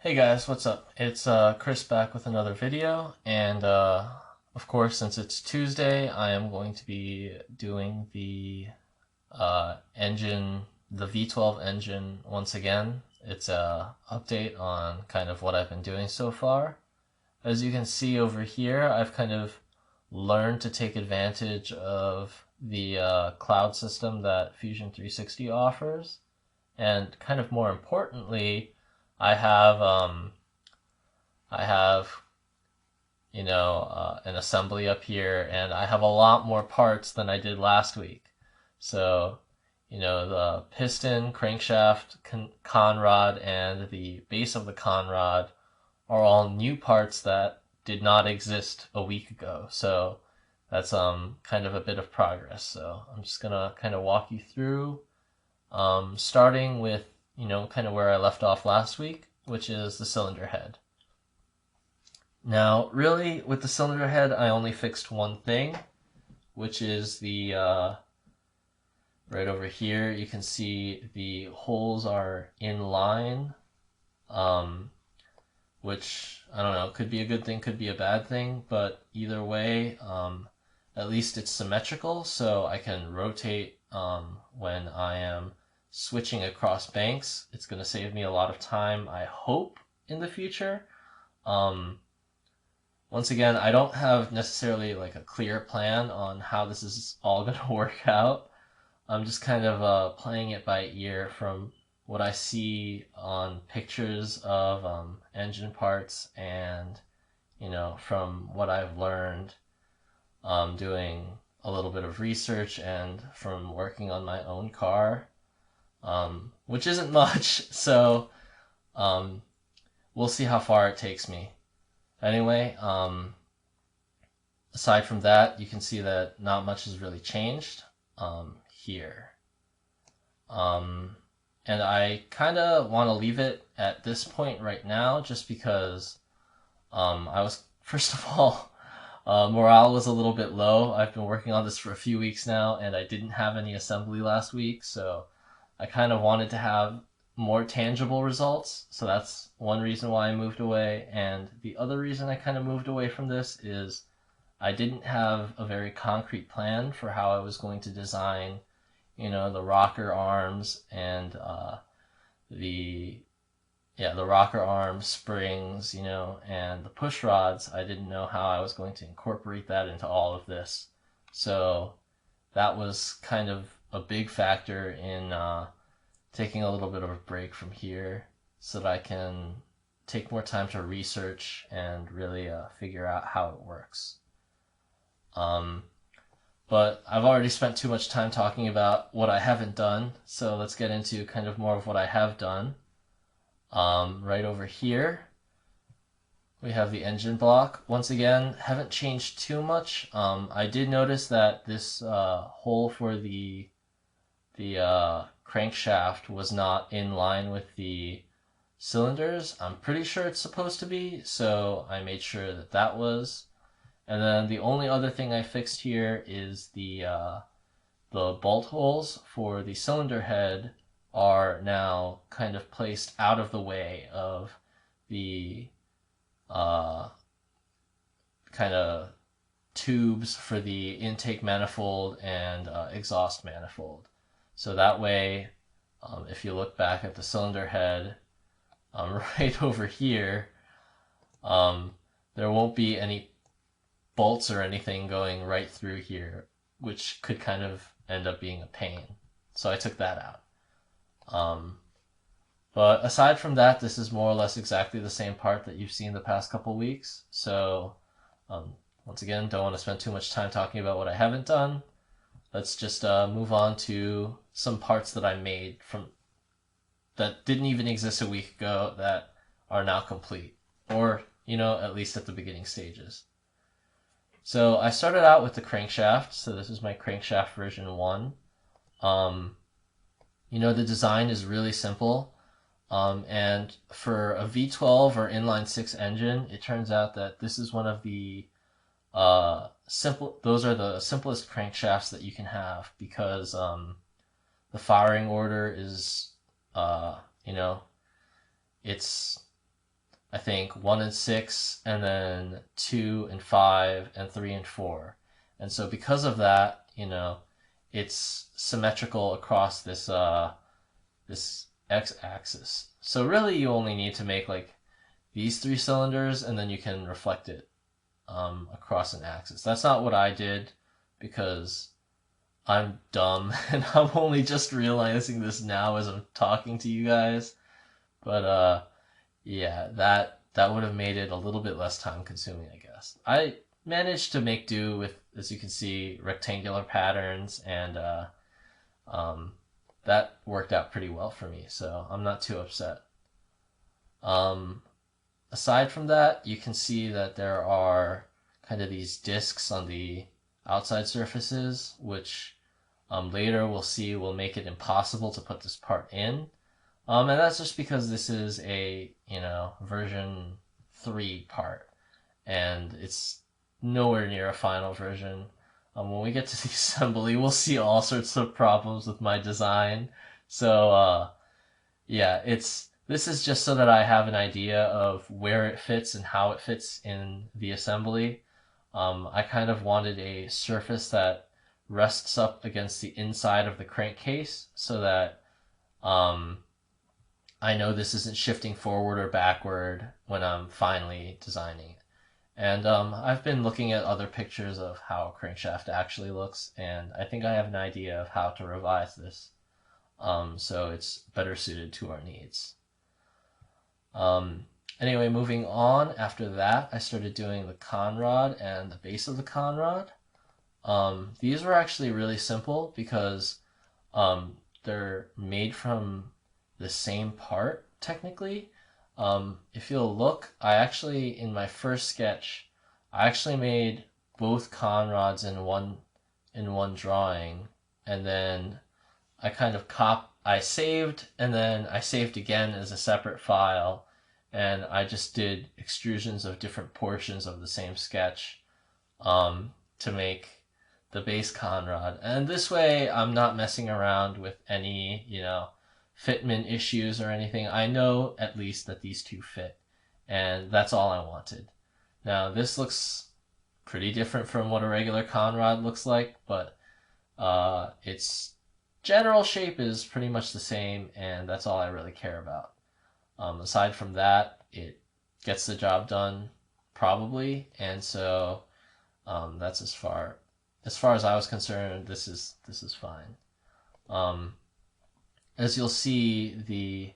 Hey guys, what's up? It's Chris back with another video, and of course, since it's Tuesday, I am going to be doing the engine, the V12 engine once again. It's a update on kind of what I've been doing so far. As you can see over here, I've kind of learned to take advantage of the cloud system that Fusion 360 offers, and kind of more importantly, I have um, I have an assembly up here, and I have a lot more parts than I did last week. So, the piston, crankshaft, conrod, and the base of the conrod are all new parts that did not exist a week ago. So that's kind of a bit of progress. So I'm just gonna kind of walk you through, starting with kind of where I left off last week, which is the cylinder head. Now, really, with the cylinder head, I only fixed one thing, which is the right over here. You can see the holes are in line, um, which I don't know, could be a good thing, could be a bad thing, but either way, at least it's symmetrical, so I can rotate when I am switching across banks. It's going to save me a lot of time, I hope, in the future. Um, Once again, I don't have necessarily like a clear plan on how this is all going to work out. I'm just kind of playing it by ear from what I see on pictures of engine parts, and from what I've learned doing a little bit of research and from working on my own car, which isn't much. So um, we'll see how far it takes me. Anyway, aside from that, you can see that not much has really changed here. Um, and I kind of want to leave it at this point right now, just because I was, first of all, morale was a little bit low. I've been working on this for a few weeks now, and I didn't have any assembly last week, so I kind of wanted to have more tangible results. So that's one reason why I moved away. And the other reason I kind of moved away from this is I didn't have a very concrete plan for how I was going to design, the rocker arms and the the rocker arm springs, and the push rods. I didn't know how I was going to incorporate that into all of this. So that was kind of a big factor in taking a little bit of a break from here so that I can take more time to research and really figure out how it works. Um, but I've already spent too much time talking about what I haven't done, so let's get into kind of more of what I have done. Right over here, we have the engine block. Once again, haven't changed too much. I did notice that this hole for the crankshaft was not in line with the cylinders. I'm pretty sure it's supposed to be, so I made sure that that was. And then the only other thing I fixed here is the bolt holes for the cylinder head are now kind of placed out of the way of the kind of tubes for the intake manifold and exhaust manifold. So that way, if you look back at the cylinder head right over here, there won't be any bolts or anything going right through here, which could kind of end up being a pain. So I took that out. But aside from that, this is more or less exactly the same part that you've seen the past couple weeks. So once again, don't want to spend too much time talking about what I haven't done. Let's just move on to some parts that I made from that didn't even exist a week ago that are now complete, or at least at the beginning stages. So I started out with the crankshaft. So this is my crankshaft version 1. The design is really simple. And for a V12 or inline 6 engine, it turns out that this is one of the those are the simplest crankshafts that you can have, because the firing order is, it's I think 1 and 6, and then 2 and 5, and 3 and 4. And so because of that, it's symmetrical across this x-axis. So really you only need to make like these 3 cylinders, and then you can reflect it across an axis. That's not what I did because I'm dumb and I'm only just realizing this now as I'm talking to you guys. But yeah, that would have made it a little bit less time consuming, I guess. I managed to make do with, as you can see, rectangular patterns, and that worked out pretty well for me, so I'm not too upset. Aside from that, you can see that there are kind of these discs on the outside surfaces, which later we'll see will make it impossible to put this part in. And that's just because this is a, version 3 part, and it's nowhere near a final version. When we get to the assembly, we'll see all sorts of problems with my design. So, yeah, this is just so that I have an idea of where it fits and how it fits in the assembly. I kind of wanted a surface that rests up against the inside of the crankcase so that I know this isn't shifting forward or backward when I'm finally designing it. And I've been looking at other pictures of how a crankshaft actually looks, and I think I have an idea of how to revise this so it's better suited to our needs. Anyway, moving on, after that, I started doing the conrod and the base of the conrod. These were actually really simple because they're made from the same part, technically. If you'll look, in my first sketch, I actually made both conrods in one drawing, and then I saved, and then I saved again as a separate file, and I just did extrusions of different portions of the same sketch to make the base conrod. And this way I'm not messing around with any, fitment issues or anything. I know at least that these two fit, and that's all I wanted. Now this looks pretty different from what a regular conrod looks like, but its general shape is pretty much the same, and that's all I really care about. Aside from that, it gets the job done, probably, and so that's as far as I was concerned. This is fine. As you'll see, the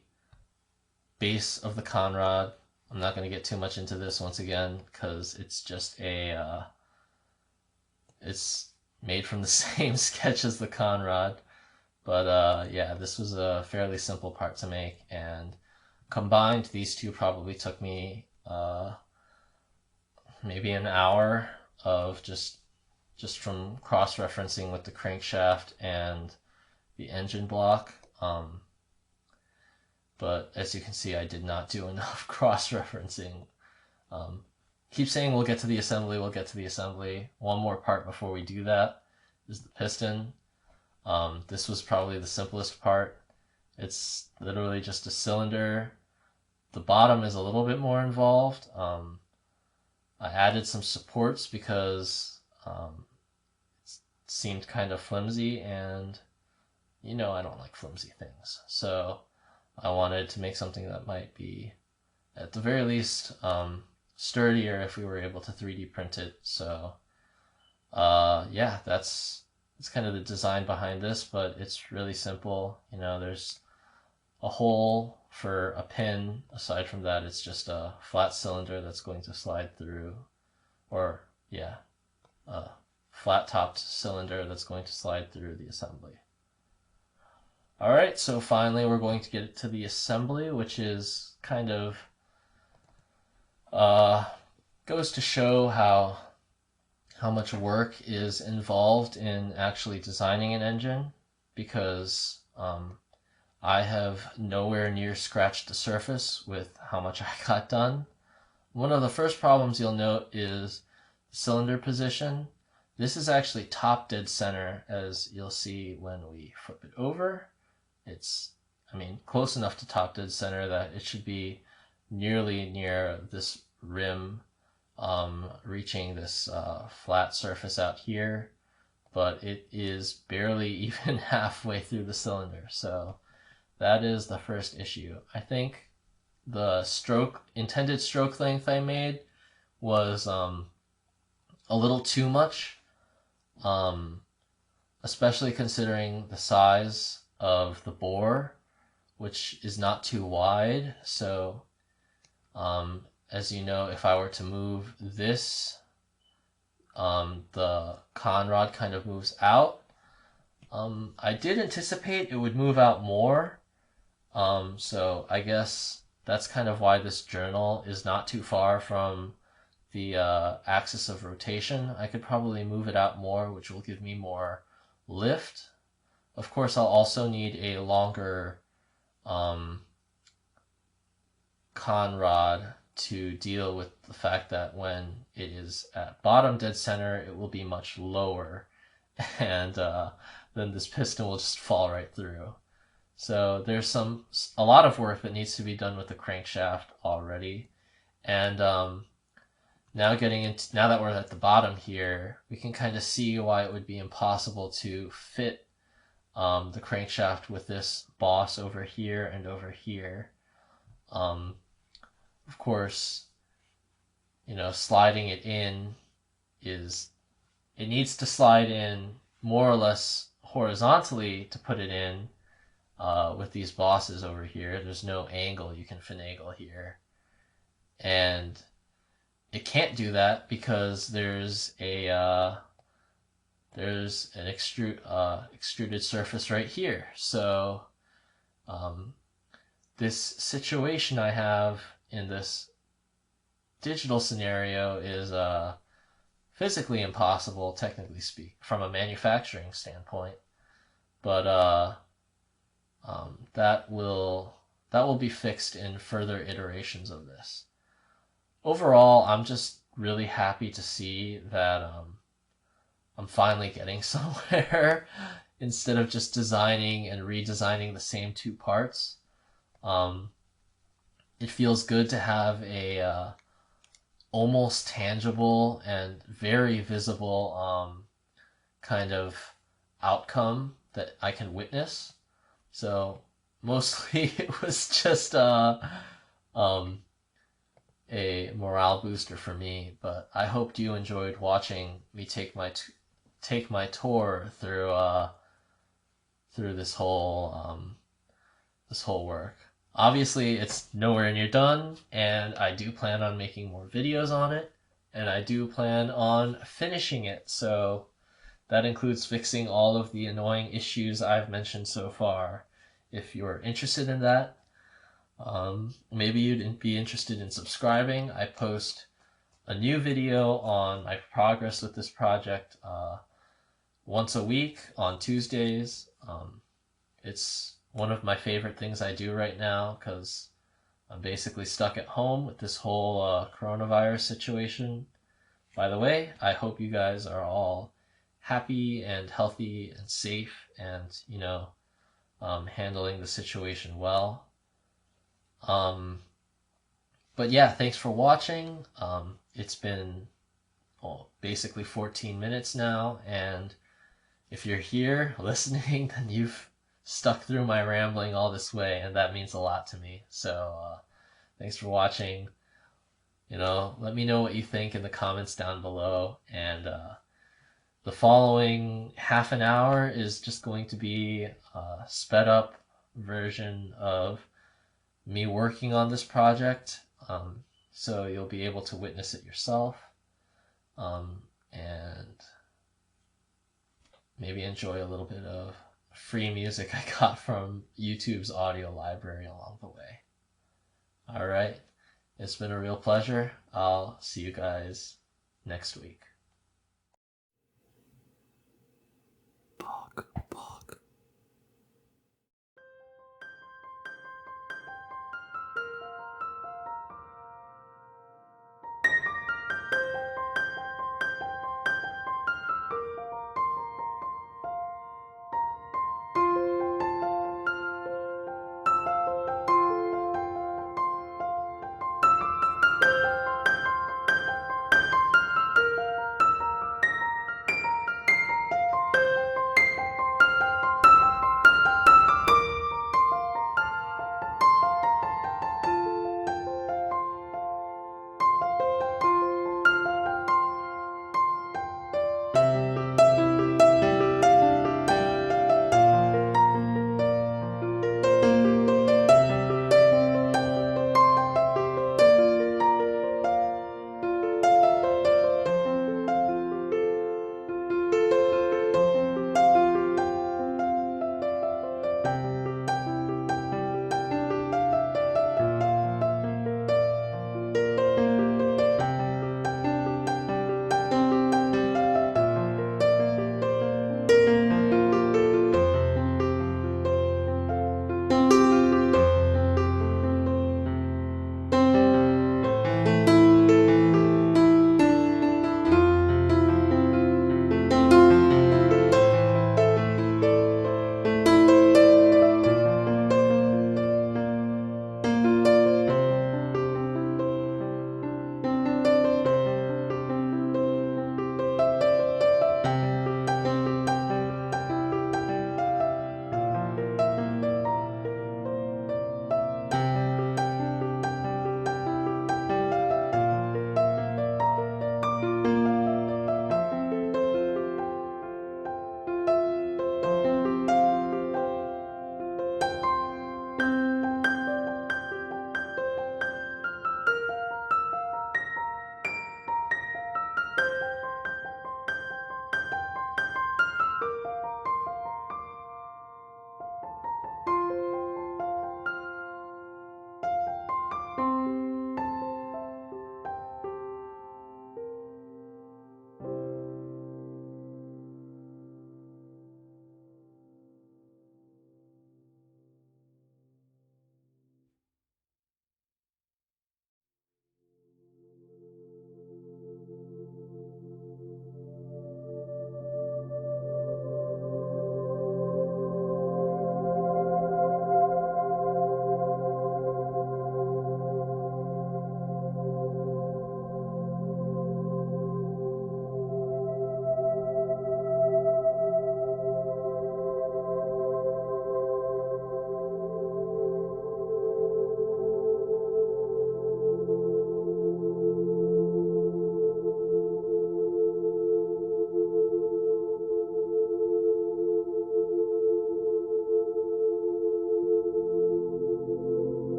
base of the conrod, I'm not going to get too much into this once again because it's just it's made from the same sketch as the conrod. But yeah, this was a fairly simple part to make, and combined, these two probably took me maybe an hour of just from cross-referencing with the crankshaft and the engine block. But as you can see, I did not do enough cross-referencing. Keep saying we'll get to the assembly. One more part before we do that is the piston. This was probably the simplest part. It's literally just a cylinder. The bottom is a little bit more involved. I added some supports because it seemed kind of flimsy, and I don't like flimsy things. So I wanted to make something that might be, at the very least, sturdier if we were able to 3D print it. So yeah, that's kind of the design behind this, but it's really simple. There's a hole for a pin. Aside from that, it's just a flat cylinder that's going to slide through, or yeah, a flat-topped cylinder that's going to slide through the assembly. Alright, so finally we're going to get to the assembly, which is kind of goes to show how much work is involved in actually designing an engine, because I have nowhere near scratched the surface with how much I got done. One of the first problems you'll note is the cylinder position. This is actually top dead center, as you'll see when we flip it over. It's, close enough to top dead center that it should be nearly near this rim, reaching this flat surface out here, but it is barely even halfway through the cylinder. So that is the first issue. I think the intended stroke length I made was a little too much, especially considering the size of the bore, which is not too wide. So as you know, if I were to move this, the con rod kind of moves out. I did anticipate it would move out more, so I guess that's kind of why this journal is not too far from the axis of rotation. I could probably move it out more, which will give me more lift. Of course, I'll also need a longer con rod to deal with the fact that when it is at bottom dead center, it will be much lower, and then this piston will just fall right through. So there's a lot of work that needs to be done with the crankshaft already, and now that we're at the bottom here, we can kind of see why it would be impossible to fit the crankshaft with this boss over here and over here. Of course, sliding it in it needs to slide in more or less horizontally to put it in with these bosses over here. There's no angle you can finagle here. And it can't do that because there's an extruded surface right here. So this situation I have in this digital scenario is physically impossible, technically speaking, from a manufacturing standpoint. But that will be fixed in further iterations of this. Overall, I'm just really happy to see that I'm finally getting somewhere instead of just designing and redesigning the same two parts. It feels good to have a almost tangible and very visible kind of outcome that I can witness. So mostly it was just a morale booster for me, but I hoped you enjoyed watching me take my tour through this whole work. Obviously, it's nowhere near done, and I do plan on making more videos on it, and I do plan on finishing it, so that includes fixing all of the annoying issues I've mentioned so far. If you're interested in that, maybe you'd be interested in subscribing. I post a new video on my progress with this project once a week on Tuesdays. It's one of my favorite things I do right now because I'm basically stuck at home with this whole coronavirus situation. By the way, I hope you guys are all happy and healthy and safe and, handling the situation well. But yeah, thanks for watching. It's been basically 14 minutes now, and if you're here listening, then you've stuck through my rambling all this way, and that means a lot to me. So thanks for watching. Let me know what you think in the comments down below, and the following half an hour is just going to be a sped up version of me working on this project, so you'll be able to witness it yourself, and maybe enjoy a little bit of free music I got from YouTube's audio library along the way. Alright, it's been a real pleasure. I'll see you guys next week.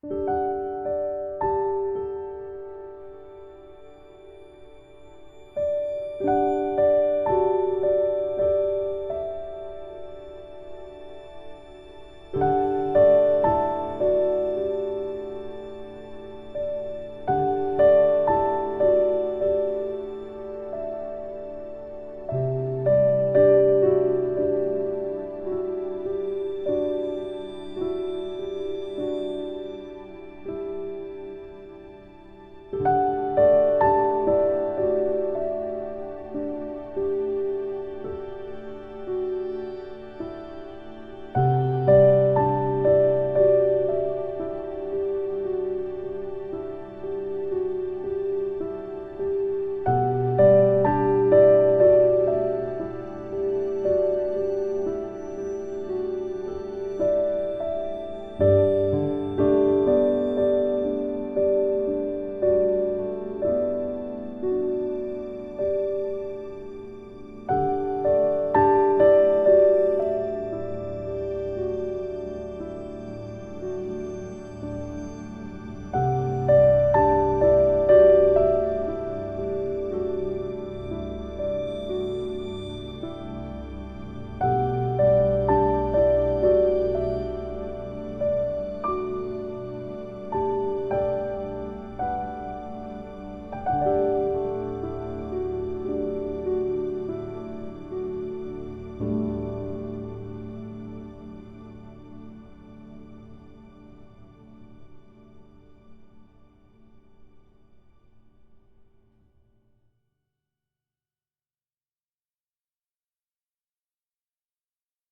you.